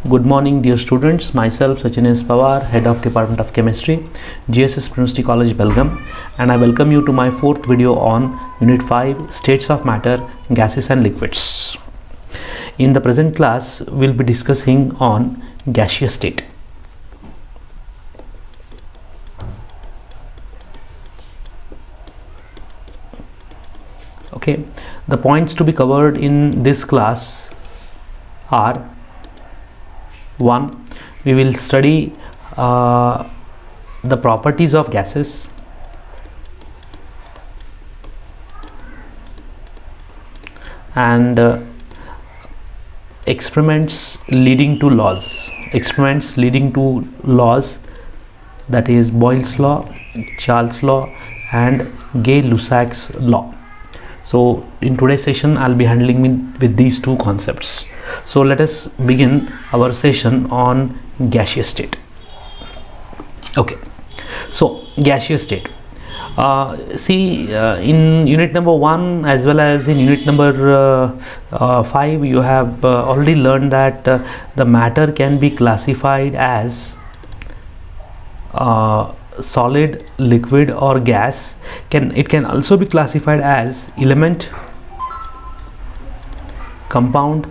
Good morning, dear students. Myself Sachin S. Pawar, Head of Department of Chemistry, GSS University College, Belgaum, and I welcome you to my fourth video on Unit 5, States of Matter, Gases and Liquids. In the present class, we'll be discussing on gaseous state. Okay, the points to be covered in this class are: 1. We will study the properties of gases. And experiments leading to laws. That is Boyle's law, Charles' law, and Gay-Lussac's law. So in today's session I'll be handling with these two concepts. So let us begin our session on gaseous state. Okay, so gaseous state. In unit number 1 as well as in unit number 5, you have already learned that the matter can be classified as solid, liquid, or gas. It can also be classified as element, compound,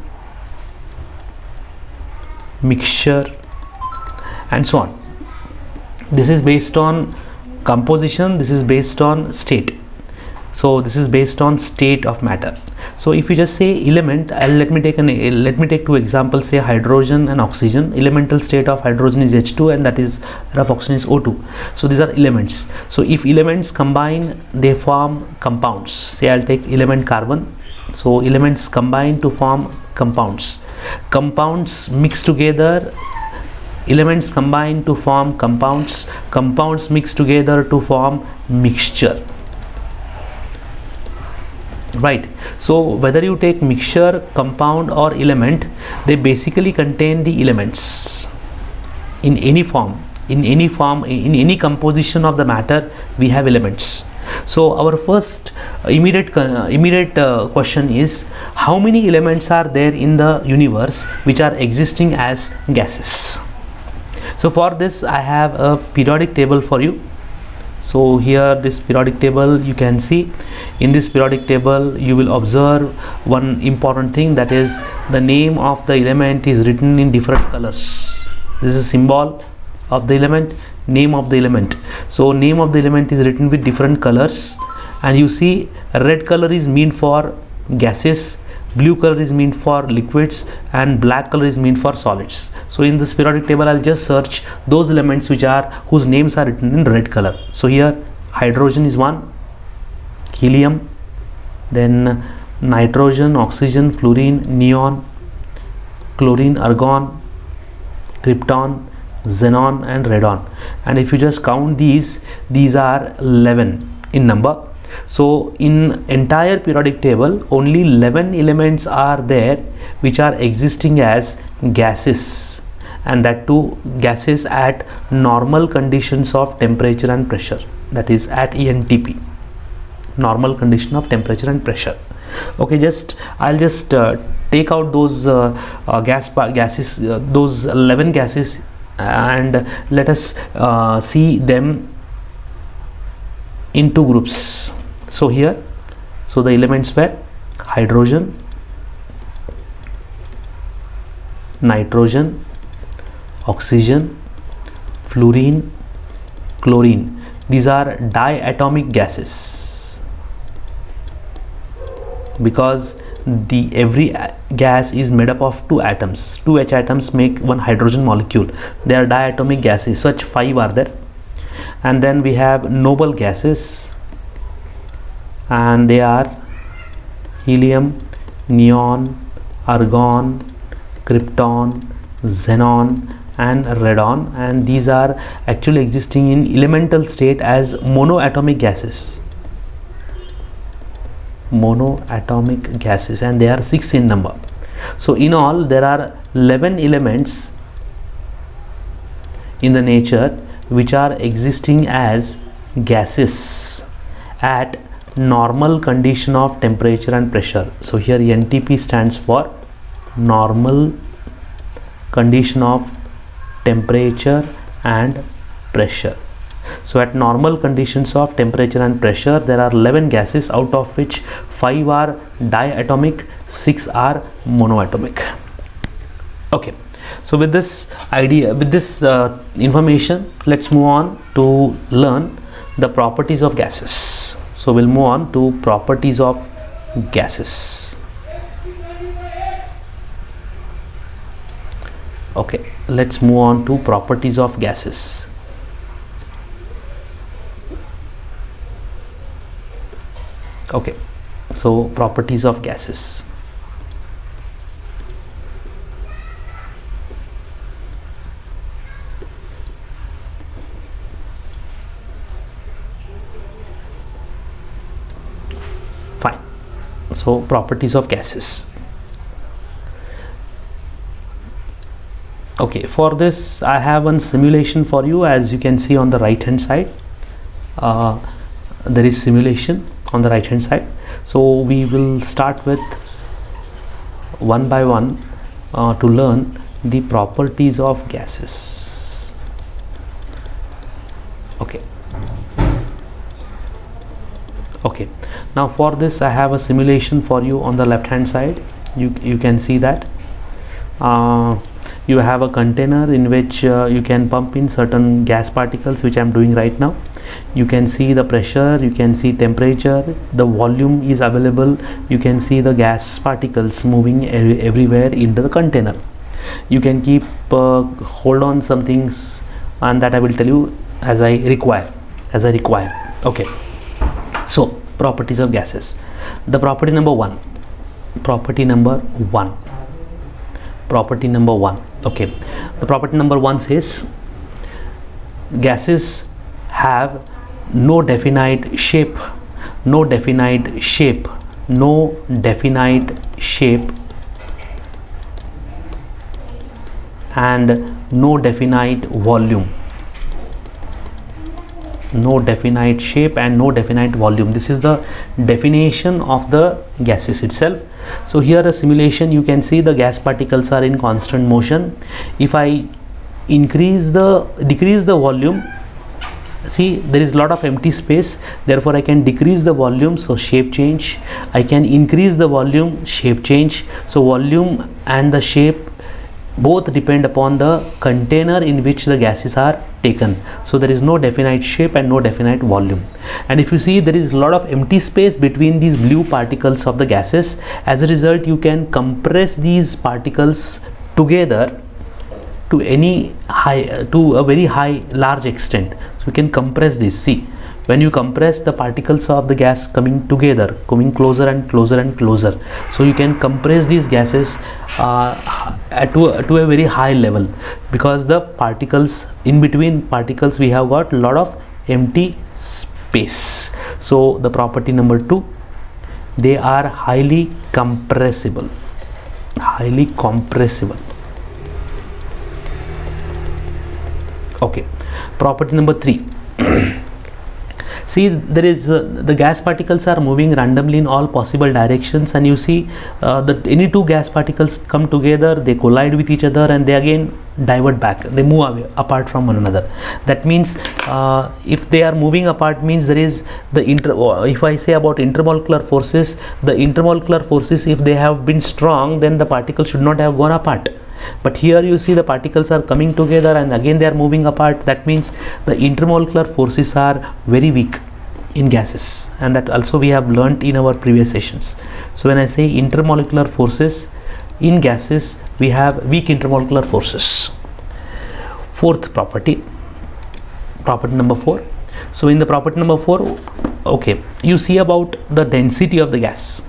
mixture, and so on. This is based on composition, this is based on state. So this is based on state of matter. So if you just say element, let me take two examples, say hydrogen and oxygen. Elemental state of hydrogen is H2 and that is of oxygen is O2. So these are elements. So if elements combine, they form compounds. Say I'll take element carbon. So elements combine to form compounds. Compounds mix together. Elements combine to form compounds. Compounds mix together to form mixture. Right. So whether you take mixture, compound, or element, they basically contain the elements in any form. In any composition of the matter, we have elements. So our first immediate question is, how many elements are there in the universe which are existing as gases? So for this I have a periodic table for you. So here, this periodic table, you can see in this periodic table you will observe one important thing, that is the name of the element is written in different colors. This is a symbol of the element, name of the element. So name of the element is written with different colors, and you see red color is meant for gases, blue color is meant for liquids, and black color is meant for solids. So in this periodic table I'll just search those elements whose names are written in red color. So here hydrogen is one, helium, then nitrogen, oxygen, fluorine, neon, chlorine, argon, krypton, xenon, and radon. And if you just count these are 11 in number. So in entire periodic table only 11 elements are there which are existing as gases, and that too gases at normal conditions of temperature and pressure, that is at ENTP, normal condition of temperature and pressure. Okay, I'll just take out those gases, those 11 gases, and let us see them in two groups. So here, so the elements were hydrogen, nitrogen, oxygen, fluorine, chlorine. These are diatomic gases because every gas is made up of two atoms. Two H atoms make one hydrogen molecule. They are diatomic gases. Such 5 are there. And then we have noble gases, and they are helium, neon, argon, krypton, xenon, and radon, and these are actually existing in elemental state as monoatomic gases. Monoatomic gases, and they are 6 in number. So in all there are 11 elements in the nature which are existing as gases at normal condition of temperature and pressure. So here NTP stands for normal condition of temperature and pressure. So at normal conditions of temperature and pressure, there are 11 gases, out of which 5 are diatomic, 6 are monoatomic. Okay, so with this idea, with this information, let's move on to learn the properties of gases. So we'll move on to properties of gases. Okay, let's move on to properties of gases. Okay, so properties of gases. Fine. So properties of gases. Okay, for this I have one simulation for you. As you can see on the right hand side, there is simulation on the right hand side. So we will start with one by one to learn the properties of gases. Okay. Okay, now for this I have a simulation for you on the left hand side. You can see that you have a container in which you can pump in certain gas particles, which I am doing right now. You can see the pressure, you can see temperature, the volume is available, you can see the gas particles moving everywhere into the container. You can keep hold on some things, and that I will tell you as I require. Okay, so properties of gases. The property number one. Okay, the property number one says gases have no definite shape, and no definite volume. No definite shape and no definite volume. This is the definition of the gases itself. So here a simulation, you can see the gas particles are in constant motion. If I decrease the volume, see there is a lot of empty space, therefore I can decrease the volume, so shape change. I can increase the volume, shape change. So volume and the shape both depend upon the container in which the gases are taken. So there is no definite shape and no definite volume. And if you see, there is a lot of empty space between these blue particles of the gases. As a result, you can compress these particles together to a very large extent. So you can compress this. See, when you compress the particles of the gas coming together, coming closer and closer and closer, so you can compress these gases to a very high level, because the particles, in between particles, we have got a lot of empty space. So the property number two, they are highly compressible. Okay, property number three. See, there is the gas particles are moving randomly in all possible directions, and you see that any two gas particles come together, they collide with each other, and they again divert back, they move away apart from one another. That means if they are moving apart, means there is the if I say about intermolecular forces, if they have been strong, then the particles should not have gone apart. But here you see the particles are coming together and again they are moving apart. That means the intermolecular forces are very weak in gases, and that also we have learnt in our previous sessions. So when I say intermolecular forces in gases, we have weak intermolecular forces. Fourth property number 4. So in the property number 4, okay, you see about the density of the gas.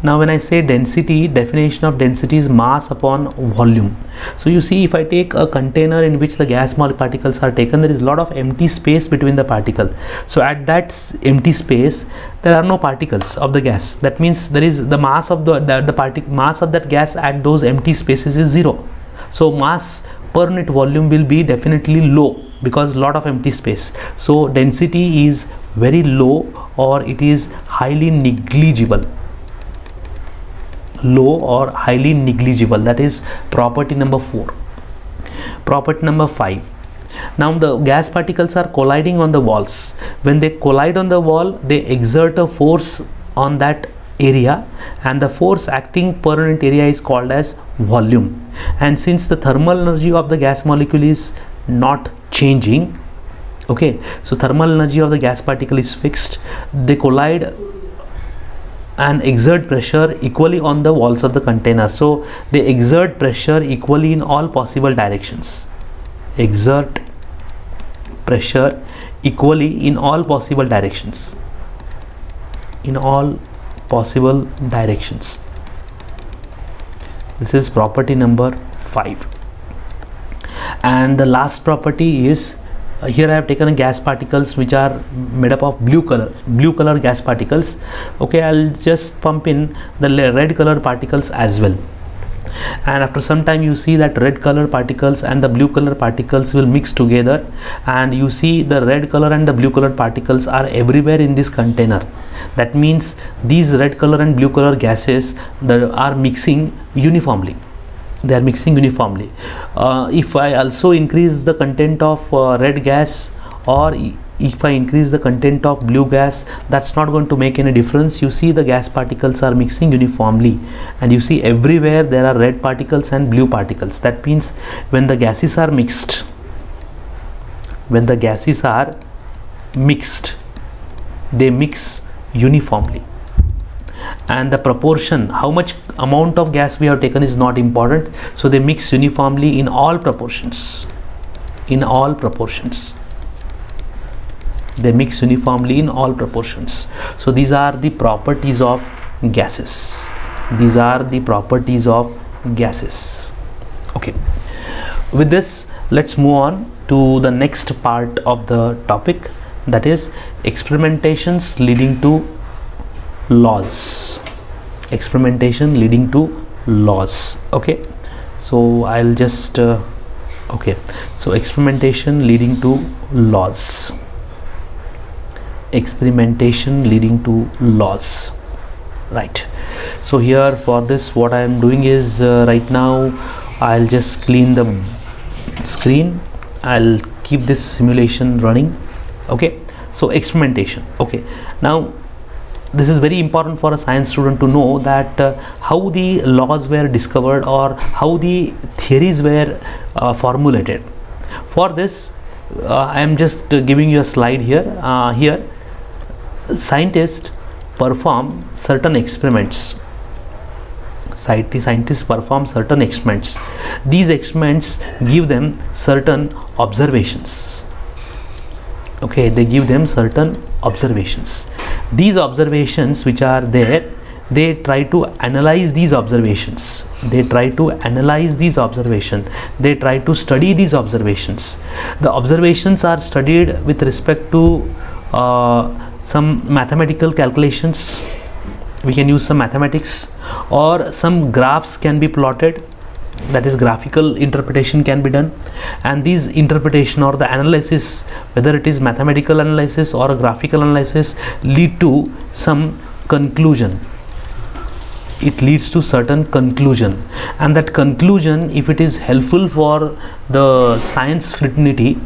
Now when I say density, definition of density is mass upon volume. So you see, if I take a container in which the gas particles are taken, there is a lot of empty space between the particle. So at that empty space, there are no particles of the gas. That means there is the mass of mass of that gas at those empty spaces is 0. So mass per unit volume will be definitely low, because a lot of empty space. So density is very low, or it is highly negligible. low or highly negligible. That is property number 4. Property number 5. Now the gas particles are colliding on the walls. When they collide on the wall, they exert a force on that area, and the force acting per unit area is called as volume. And since the thermal energy of the gas molecule is not changing, okay, so thermal energy of the gas particle is fixed, they collide and exert pressure equally on the walls of the container. So they exert pressure equally in all possible directions. Exert pressure equally in all possible directions. In all possible directions. This is property number 5. And the last property is, here I have taken gas particles which are made up of blue color gas particles. Okay, I'll just pump in the red color particles as well, and after some time you see that red color particles and the blue color particles will mix together, and you see the red color and the blue color particles are everywhere in this container. That means these red color and blue color gases that are mixing uniformly. They are mixing uniformly. If I also increase the content of red gas, or if I increase the content of blue gas, that's not going to make any difference. You see the gas particles are mixing uniformly, and you see everywhere there are red particles and blue particles. That means when the gases are mixed, they mix uniformly, and the proportion, how much amount of gas we have taken, is not important. So they mix uniformly in all proportions. They mix uniformly in all proportions. So these are the properties of gases. Okay, with this, let's move on to the next part of the topic, that is experimentations leading to laws. Okay, so I'll just okay, so experimentation leading to laws. Right, so here for this, what I am doing is right now I'll just clean the screen. I'll keep this simulation running. Okay, so experimentation. Okay, now this is very important for a science student to know that how the laws were discovered or how the theories were formulated. For this, I am just giving you a slide here. Here, scientists perform certain experiments. Scientists perform certain experiments. These experiments give them certain observations. Okay, they give them certain observations. These observations which are there, they try to analyze these observations. They try to study these observations. The observations are studied with respect to some mathematical calculations. We can use some mathematics, or some graphs can be plotted. That is, graphical interpretation can be done, and these interpretation or the analysis, whether it is mathematical analysis or a graphical analysis, lead to some conclusion. It leads to certain conclusion, and that conclusion, if it is helpful for the science fraternity,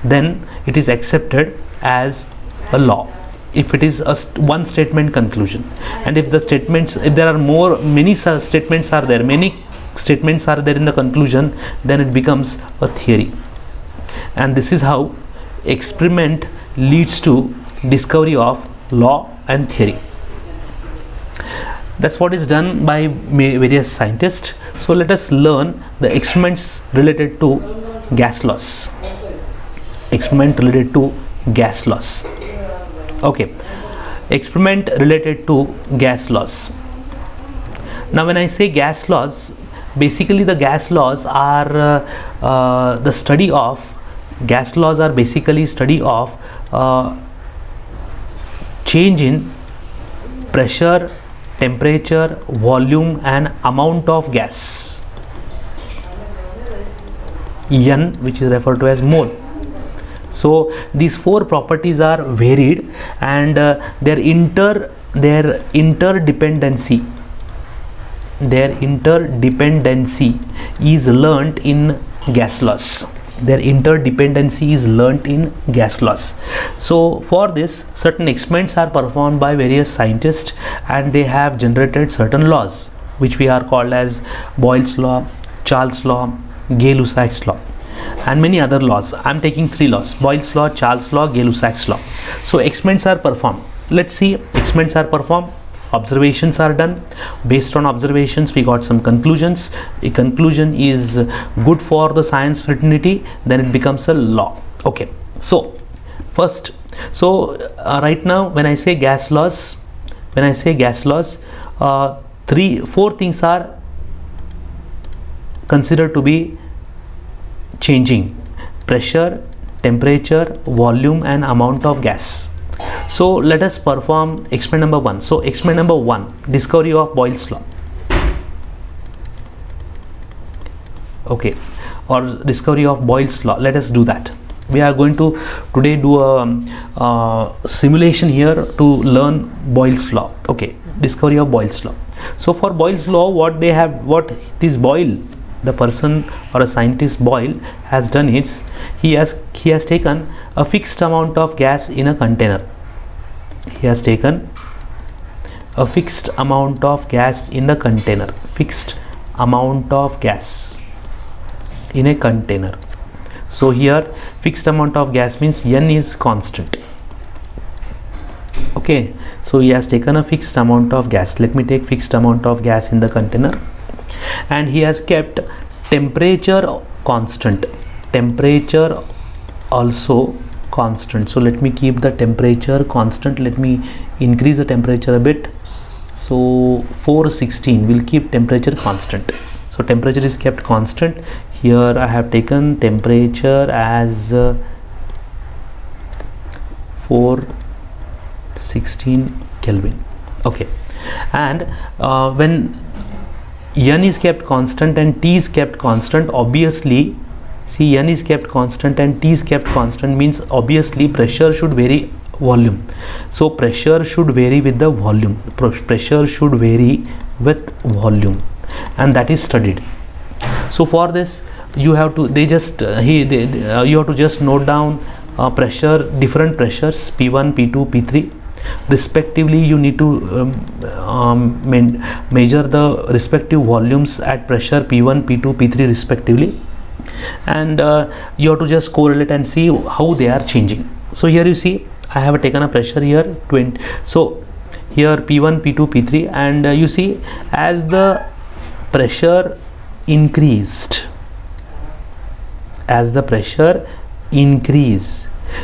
then it is accepted as a law. If it is a one statement conclusion, and if the statements, if there are many statements are there in the conclusion, then it becomes a theory. And this is how experiment leads to discovery of law and theory. That's what is done by various scientists. So let us learn the experiments related to gas laws. Okay, experiment related to gas laws. Now when I say gas laws, basically the gas laws are basically study of change in pressure, temperature, volume and amount of gas, N, which is referred to as mole. So these four properties are varied, and their interdependency their interdependency is learnt in gas laws. Their interdependency is learnt in gas laws. So for this, certain experiments are performed by various scientists, and they have generated certain laws which we are called as Boyle's law, Charles law, Gay-Lussac's law, and many other laws. I am taking 3 laws: Boyle's law, Charles law, Gay-Lussac's law. So experiments are performed. Let's see. Experiments are performed, observations are done. Based on observations, we got some conclusions. A conclusion is good for the science fraternity, then it becomes a law. Okay, so first, right now when I say gas laws, 4 things are considered to be changing: pressure, temperature, volume, and amount of gas. So let us perform experiment number 1. So experiment number 1, discovery of Boyle's law. Okay, or discovery of Boyle's law. Let us do that. We are going to today do a simulation here to learn Boyle's law. Okay, discovery of Boyle's law. So for Boyle's law, what this Boyle, the person or a scientist Boyle, has done is he has taken a fixed amount of gas in a container. He has taken a fixed amount of gas in the container. Fixed amount of gas in a container. So here fixed amount of gas means N is constant. Okay, so he has taken a fixed amount of gas. Let me take fixed amount of gas in the container, and he has kept temperature constant. Temperature also constant. So let me keep the temperature constant. Let me increase the temperature a bit. So 416, we'll keep temperature constant. So temperature is kept constant. Here I have taken temperature as 416 Kelvin. Okay, and when N is kept constant and T is kept constant, obviously, see, N is kept constant and T is kept constant means obviously pressure should vary volume. So pressure should vary with the volume. Pressure should vary with volume, and that is studied. So for this, you have to you have to just note down pressure, different pressures P1, P2, P3. Respectively, you need to measure the respective volumes at pressure P1, P2, P3 respectively, and you have to just correlate and see how they are changing. So here you see I have taken a pressure here 20. So here P1, P2, P3, and you see as the pressure increased,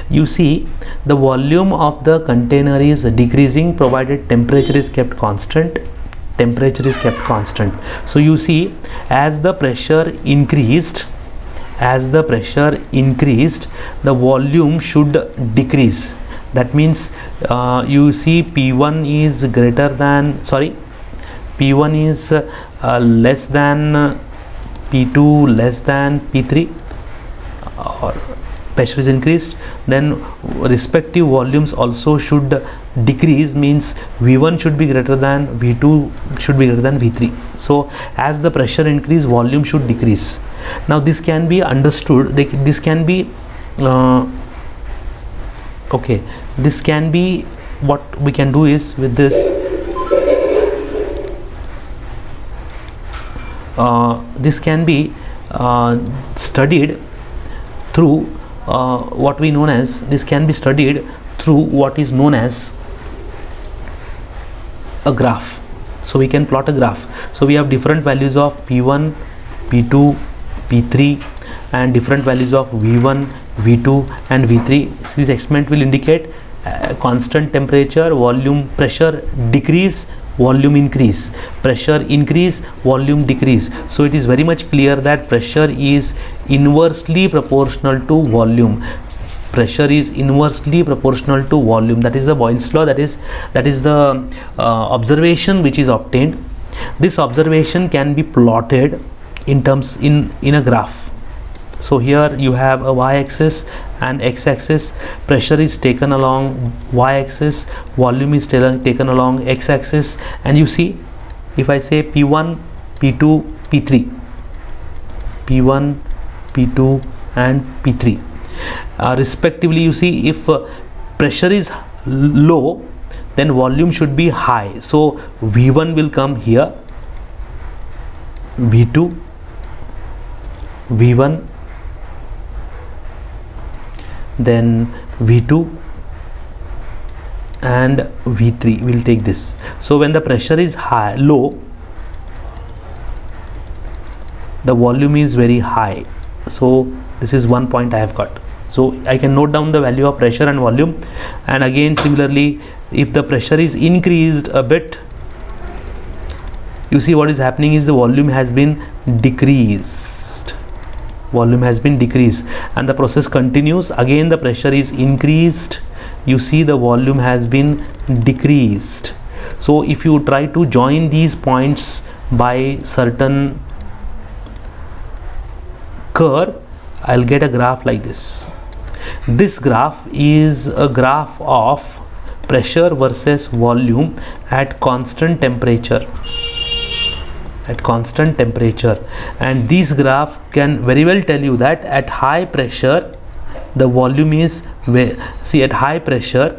you see the volume of the container is decreasing provided temperature is kept constant. So you see as the pressure increased, the volume should decrease. That means you see P1 is less than P2, less than P3, or pressure is increased, then respective volumes also should decrease, means V1 should be greater than V2 should be greater than V3. So as the pressure increase, volume should decrease. Now this can be understood, this can be okay, this can be, what we can do is with this this can be studied through what is known as a graph. So we can plot a graph. So we have different values of P1, P2, P3, and different values of V1, V2, and V3. This experiment will indicate constant temperature, volume, pressure decrease, volume increase, pressure increase, volume decrease. So it is very much clear that pressure is inversely proportional to volume. That is the Boyle's law. That is the observation which is obtained. This observation can be plotted in a graph. So here you have a y-axis and x-axis. Pressure is taken along y-axis, volume is taken along x-axis, and you see if I say P1 P2, P3, P1, P2 and P3 respectively. You see, if pressure is low, then volume should be high. So V1 will come here, V2, V1, then V2 and V3 will take this. So when the pressure is low, the volume is very high. So this is one point I have got. So I can note down the value of pressure and volume. And again similarly, if the pressure is increased a bit, you see what is happening is the volume has been decreased. Volume has been decreased, and the process continues. Again the pressure is increased, you see the volume has been decreased. So if you try to join these points by certain curve, I'll get a graph like this. This graph is a graph of pressure versus volume at constant temperature. At constant temperature, and this graph can very well tell you that at high pressure the volume is at high pressure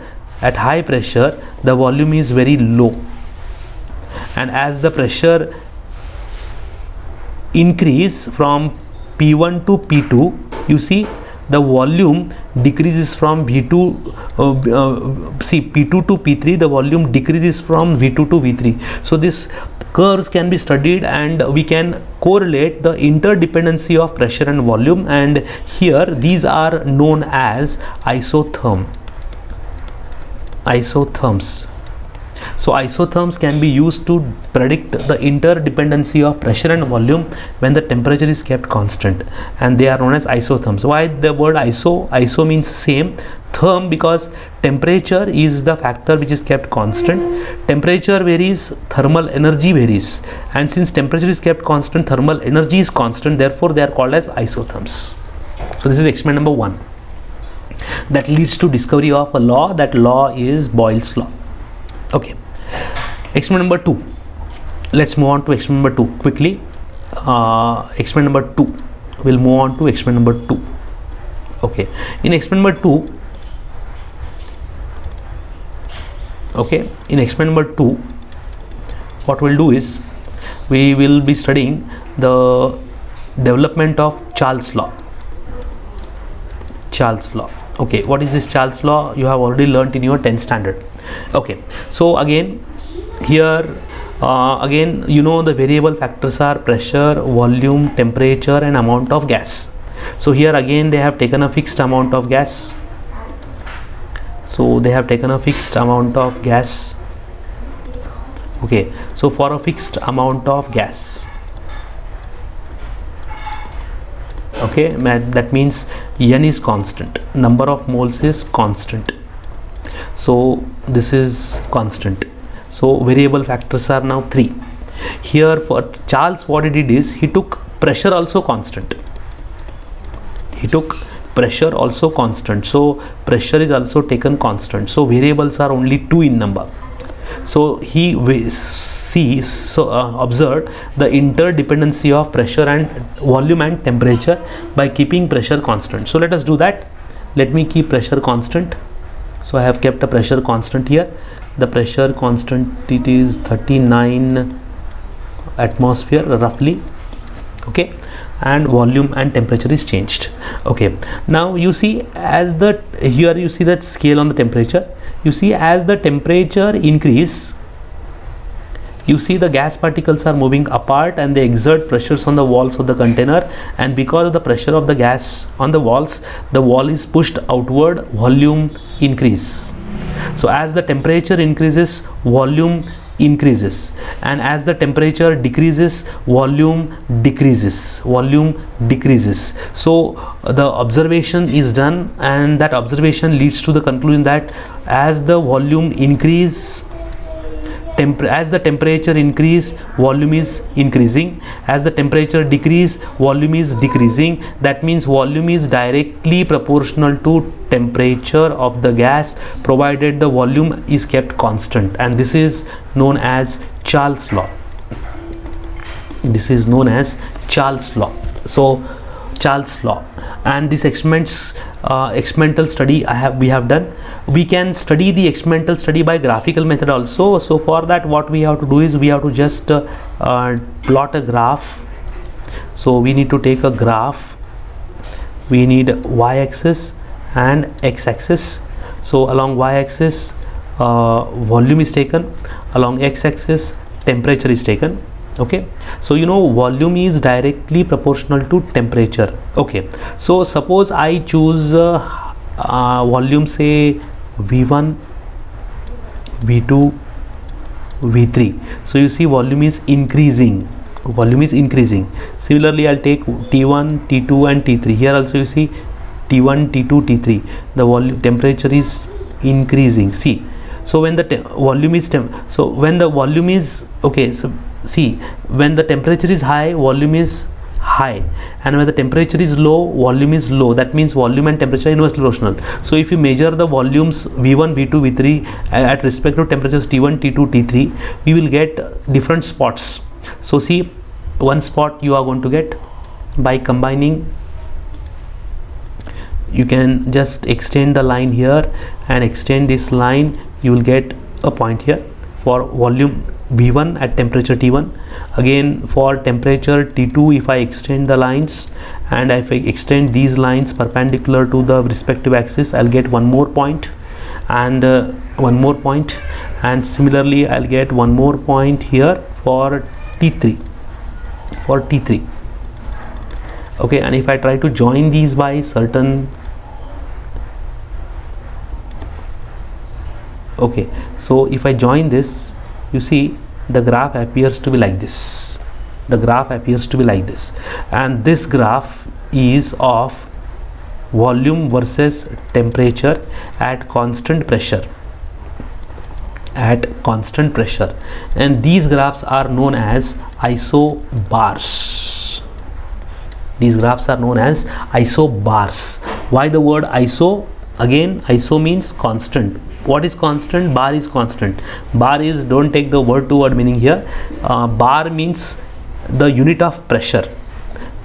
the volume is very low, and as the pressure increase from P1 to P2, you see the volume decreases from P2 to P3, the volume decreases from V2 to V3. So this curves can be studied, and we can correlate the interdependency of pressure and volume, and here these are known as isotherms. So isotherms can be used to predict the interdependency of pressure and volume when the temperature is kept constant, and they are known as isotherms. Why the word iso means same, therm because temperature is the factor which is kept constant. Temperature varies, thermal energy varies, and since temperature is kept constant, thermal energy is constant, therefore they are called as isotherms. So this is experiment number 1 that leads to discovery of a law. That law is Boyle's law. Okay, experiment number 2. Let's move on to experiment number 2 quickly. Experiment number 2. We'll move on to experiment number 2. Okay, in experiment number 2. Okay, in experiment number 2, what we'll do is we will be studying the development of Charles law. Charles law. Okay, what is this Charles law? You have already learnt in your 10th standard. Okay, so again here again you know the variable factors are pressure, volume, temperature and amount of gas. So here again they have taken a fixed amount of gas. So they have taken a fixed amount of gas. Okay, so for a fixed amount of gas, okay, that means N is constant, number of moles is constant, so this is constant. So variable factors are now 3. Here for Charles, what he did is he took pressure also constant. He took pressure also constant, so pressure is also taken constant, so variables are only 2 in number. So he observed the interdependency of pressure and volume and temperature by keeping pressure constant. So let us do that. Let me keep pressure constant. So I have kept a pressure constant here. The pressure constant, it is 39 atmosphere roughly. Okay, and volume and temperature is changed. Okay, now you see as the here you see that scale on the temperature. You see as the temperature increase, you see the gas particles are moving apart and they exert pressures on the walls of the container, and because of the pressure of the gas on the walls, the wall is pushed outward, volume increase. So as the temperature increases, volume increases, and as the temperature decreases, volume decreases. So the observation is done, and that observation leads to the conclusion that as the volume increase, as the temperature increase, volume is increasing. As the temperature decrease, volume is decreasing. That means volume is directly proportional to temperature of the gas, provided the volume is kept constant, and this is known as Charles law. This is known as Charles law. So Charles law, and this experimental study we have done. We can study the experimental study by graphical method also. So for that, what we have to do is we have to just plot a graph. So we need to take a graph. We need y-axis and x-axis. So along y-axis volume is taken, along x-axis temperature is taken. Okay, so you know volume is directly proportional to temperature. Okay, so suppose I choose volume, say V1, V2, V3. So you see volume is increasing. Similarly, I'll take T1, T2 and T3. Here also you see T1, T2, T3. The volume temperature is increasing. See, so when the volume is okay, so see, when the temperature is high, volume is high, and when the temperature is low, volume is low. That means volume and temperature are inversely proportional. So if you measure the volumes V1, V2, V3 at respect to temperatures T1, T2, T3, we will get different spots. So see, one spot you are going to get by combining. You can just extend the line here and extend this line. You will get a point here for volume V1 at temperature T1. Again for temperature T2, if I extend the lines and if I extend these lines perpendicular to the respective axis, I'll get one more point, and one more point, and similarly I'll get one more point here for T3. Okay, and if I try to join these by certain, okay, so if I join this, you see the graph appears to be like this. And this graph is of volume versus temperature at constant pressure. And these graphs are known as isobars. Why the word iso? Again, iso means constant. What is constant? Bar is constant. Bar is, don't take the word to word meaning here. Bar means the unit of pressure.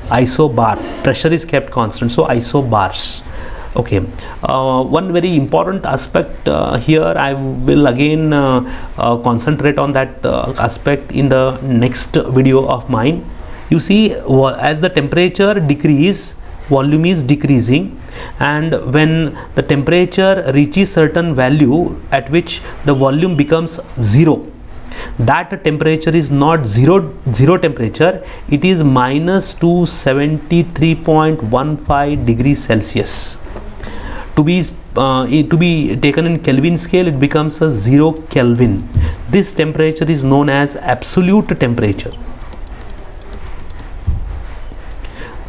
Isobar, pressure is kept constant, so isobars. Okay, one very important aspect here, I will again concentrate on that aspect in the next video of mine. You see, as the temperature decreases, volume is decreasing, and when the temperature reaches certain value at which the volume becomes zero, that temperature is not zero temperature, it is minus 273.15 degrees Celsius. To be taken in Kelvin scale, it becomes a 0 Kelvin. This temperature is known as absolute temperature.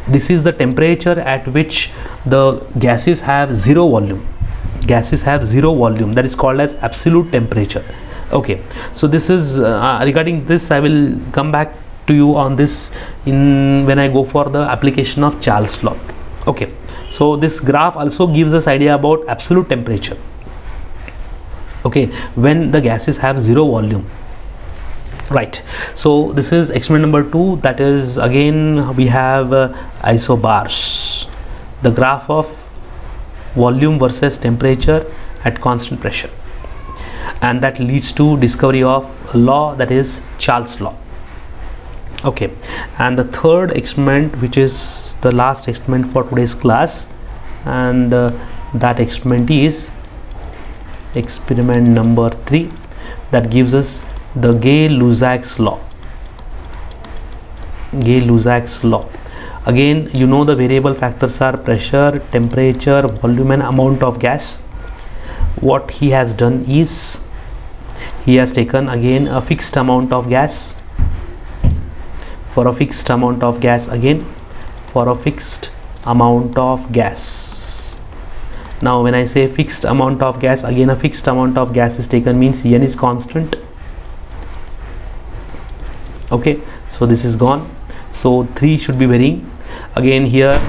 This is the temperature at which the gases have zero volume. That is called as absolute temperature. Okay, so this is regarding this, I will come back to you on this when I go for the application of Charles law. Okay, so this graph also gives us idea about absolute temperature. Okay, when the gases have zero volume. Right, so this is experiment number 2. That is, again we have isobars, the graph of volume versus temperature at constant pressure, and that leads to discovery of a law, that is Charles law. Okay, and the third experiment, which is the last experiment for today's class, and that experiment is experiment number 3, that gives us the Gay-Lussac's law. Again, you know the variable factors are pressure, temperature, volume and amount of gas. What he has done is, he has taken again a fixed amount of gas, for a fixed amount of gas, Now when I say fixed amount of gas, again a fixed amount of gas is taken, means n is constant. Okay, so this is gone, so 3 should be varying. Again here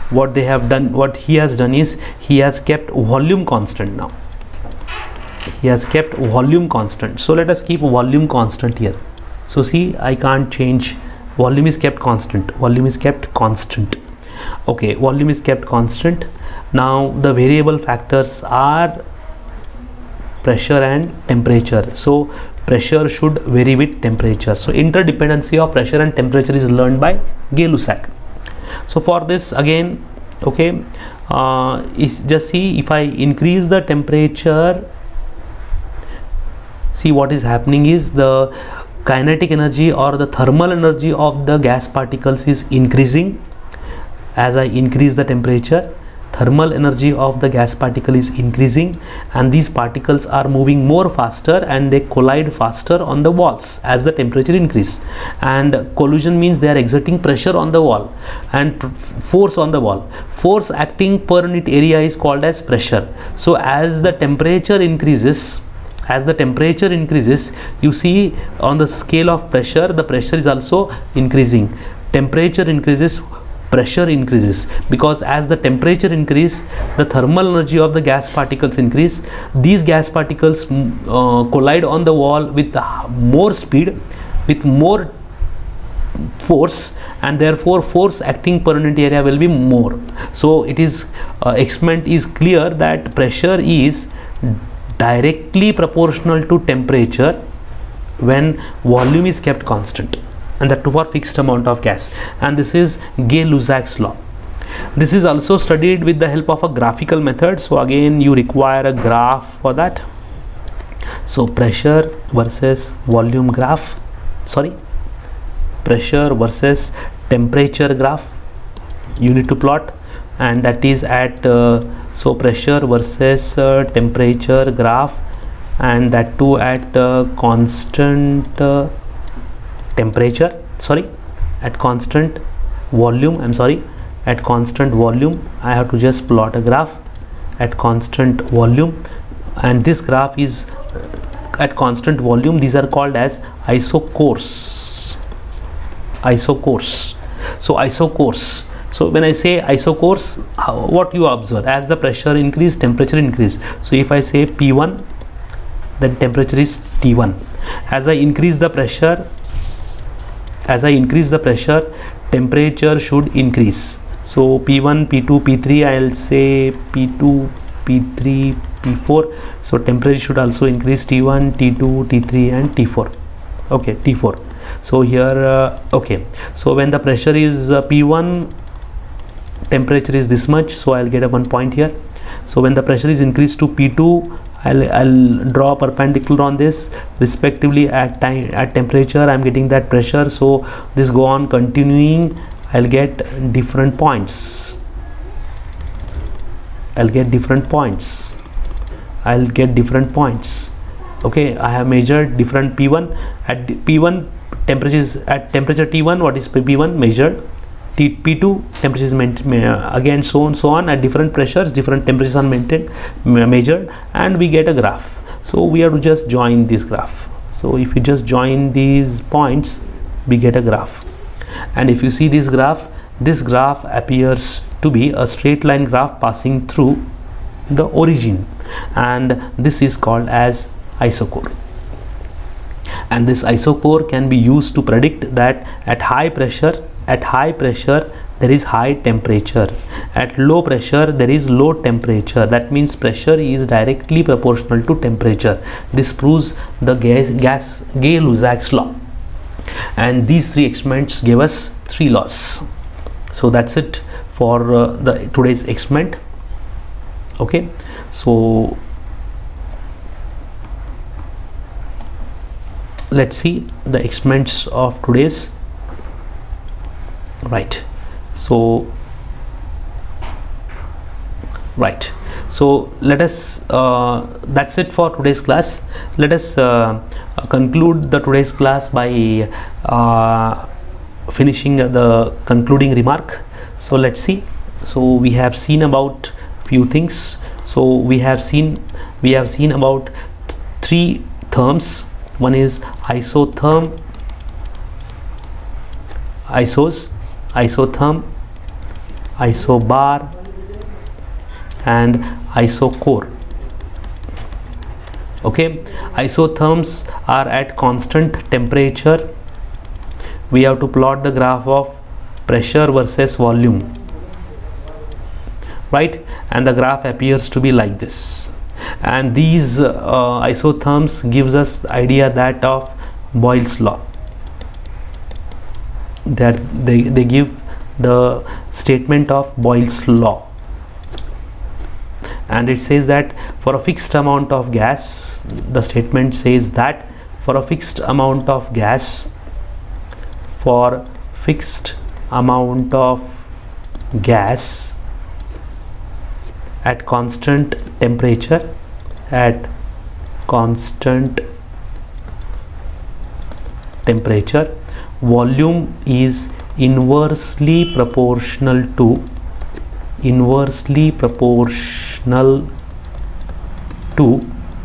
what he has done is, he has kept volume constant. Now so let us keep volume constant here. So see, I can't change volume is kept constant, volume is kept constant. Okay, volume is kept constant. Now the variable factors are pressure and temperature. So pressure should vary with temperature. So interdependency of pressure and temperature is learned by Gay-Lussac. So for this again, okay, is just see, if I increase the temperature, see what is happening is the kinetic energy or the thermal energy of the gas particles is increasing. As I increase the temperature, thermal energy of the gas particle is increasing, and these particles are moving more faster and they collide faster on the walls as the temperature increase. And collision means they are exerting pressure on the wall and force on the wall. Force acting per unit area is called as pressure. So as the temperature increases, you see on the scale of pressure, the pressure is also increasing. Temperature increases, pressure increases, because as the temperature increase, the thermal energy of the gas particles increase. These gas particles collide on the wall with more speed, with more force, and therefore force acting per unit area will be more. So it is experiment is clear that pressure is directly proportional to temperature when volume is kept constant, and that too for fixed amount of gas. And this is Gay-Lussac's law. This is also studied with the help of a graphical method. So again you require a graph for that. So pressure versus volume graph, pressure versus temperature graph you need to plot, and that is at so pressure versus temperature graph, and that too at constant temperature, at constant volume, at constant volume. I have to just plot a graph at constant volume, and this graph is at constant volume. These are called as isocores. So isocores. So when I say isocores, what you observe, as the pressure increase, temperature increase. So if I say P1, then temperature is T1. As I increase the pressure, temperature should increase. So P1, P2, P3, I'll say P2, P3, P4. So temperature should also increase, T1, T2, T3 and T4. Okay, T4. So here okay, so when the pressure is P1, temperature is this much, so I'll get a 1 point here. So when the pressure is increased to P2, I'll draw perpendicular on this, respectively at temperature I'm getting that pressure. So this go on continuing, I'll get different points. Okay, I have measured different P1. At P1 temperature is at temperature T1, what is P1 measured, P2 temperature is again so on at different pressures, different temperatures are measured, and we get a graph. So we have to just join this graph. So if you just join these points, we get a graph. And if you see this graph appears to be a straight line graph passing through the origin, and this is called as isocore. And this isocore can be used to predict that at high pressure there is high temperature, at low pressure there is low temperature. That means pressure is directly proportional to temperature. This proves the Gay-Lussac's law, and these three experiments gave us 3 laws. So that's it for the today's experiment. Okay, so let's see the experiments of today's. Right, so let us that's it for today's class. Let us conclude the today's class by finishing the concluding remark. So let's see. So we have seen about few things. So we have seen about 3 terms. One is isotherm, isobar and isocore. Okay, isotherms are at constant temperature, we have to plot the graph of pressure versus volume, right? And the graph appears to be like this. And these isotherms gives us the idea that of Boyle's law, that they give the statement of Boyle's law. And it says that for a fixed amount of gas, the statement says that for a fixed amount of gas, for fixed amount of gas at constant temperature, at constant temperature, volume is inversely proportional to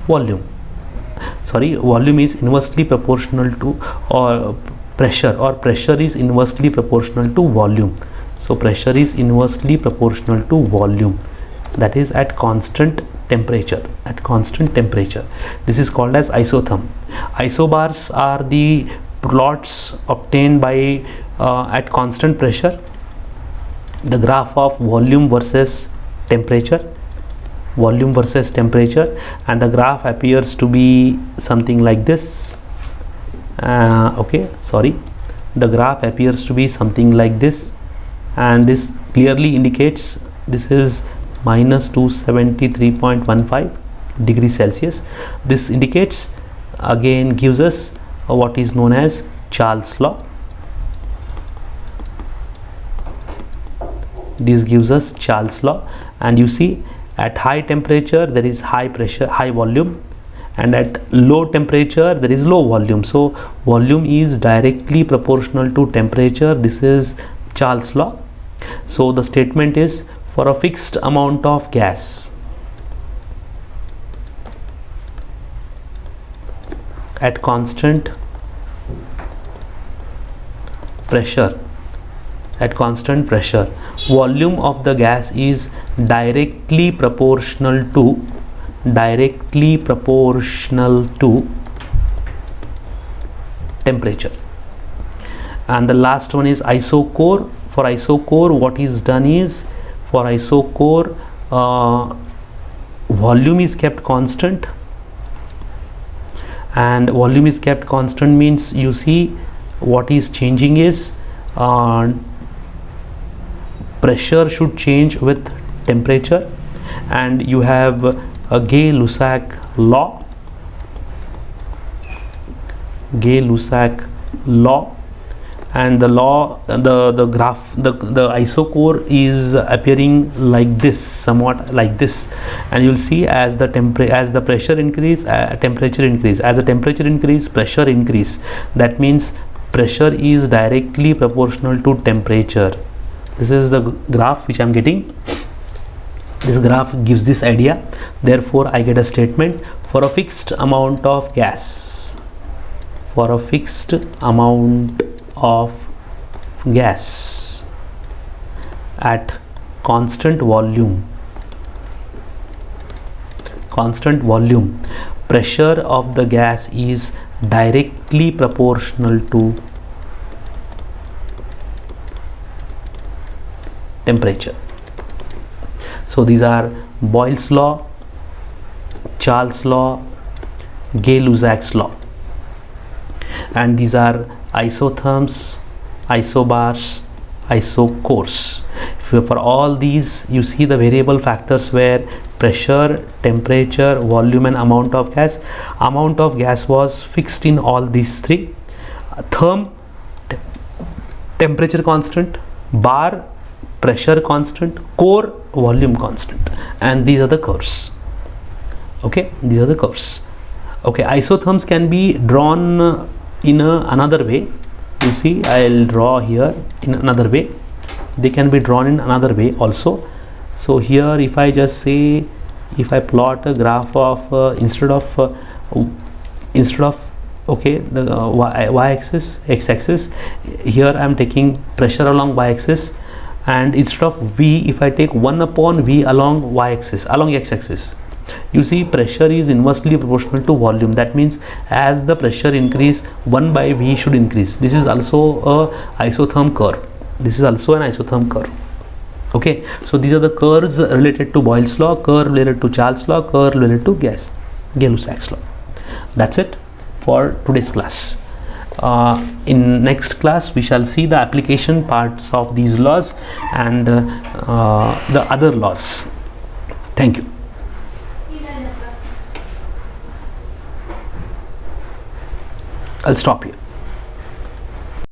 volume. Sorry, volume is inversely proportional to pressure is inversely proportional to volume. So pressure is inversely proportional to volume, that is at constant temperature. This is called as isotherm. Isobars are the plots obtained by at constant pressure, the graph of volume versus temperature, and the graph appears to be something like this. The graph appears to be something like this, and this clearly indicates this is minus 273.15 degrees Celsius. This indicates, again gives us what is known as Charles law. This gives us Charles law, and you see at high temperature there is high pressure, high volume, and at low temperature there is low volume. So volume is directly proportional to temperature. This is Charles law. So the statement is, for a fixed amount of gas at constant pressure, volume of the gas is directly proportional to temperature. And the last one is isochore. For isochore, what is done is, for isochore, volume is kept constant, and volume is kept constant means, you see what is changing is pressure should change with temperature, and you have a Gay-Lussac law. And the law, the graph, the isochore is appearing like this, somewhat like this, and you'll see as the pressure increase, temperature increase. As the temperature increase, pressure increase. That means pressure is directly proportional to temperature. This is the graph which I am getting. This graph gives this idea. Therefore I get a statement, for a fixed amount of gas, at constant volume, pressure of the gas is directly proportional to temperature. So these are Boyle's law, Charles law, Gay-Lussac's law, and these are isotherms, isobars, isochores. For all these, you see the variable factors where pressure, temperature, volume, and amount of gas. Amount of gas was fixed in all these three. Therm, temperature constant, bar, pressure constant, core, volume constant, and these are the curves. Okay, these are the curves. Okay, isotherms can be drawn in another way. You see, I'll draw here in another way. They can be drawn in another way also. So here, if I just say, if I plot a graph of instead of okay, the y-axis, x-axis, here I am taking pressure along y-axis, and instead of v, if I take 1 upon v along y-axis, along x-axis, You see, pressure is inversely proportional to volume. That means as the pressure increase, 1 by V should increase. This is also a isotherm curve. This is also an isotherm curve. Okay, so these are the curves related to Boyle's law, curve related to Charles' law, curve related to Gay-Lussac's law. That's it for today's class. In next class we shall see the application parts of these laws and the other laws. Thank you. I'll stop here.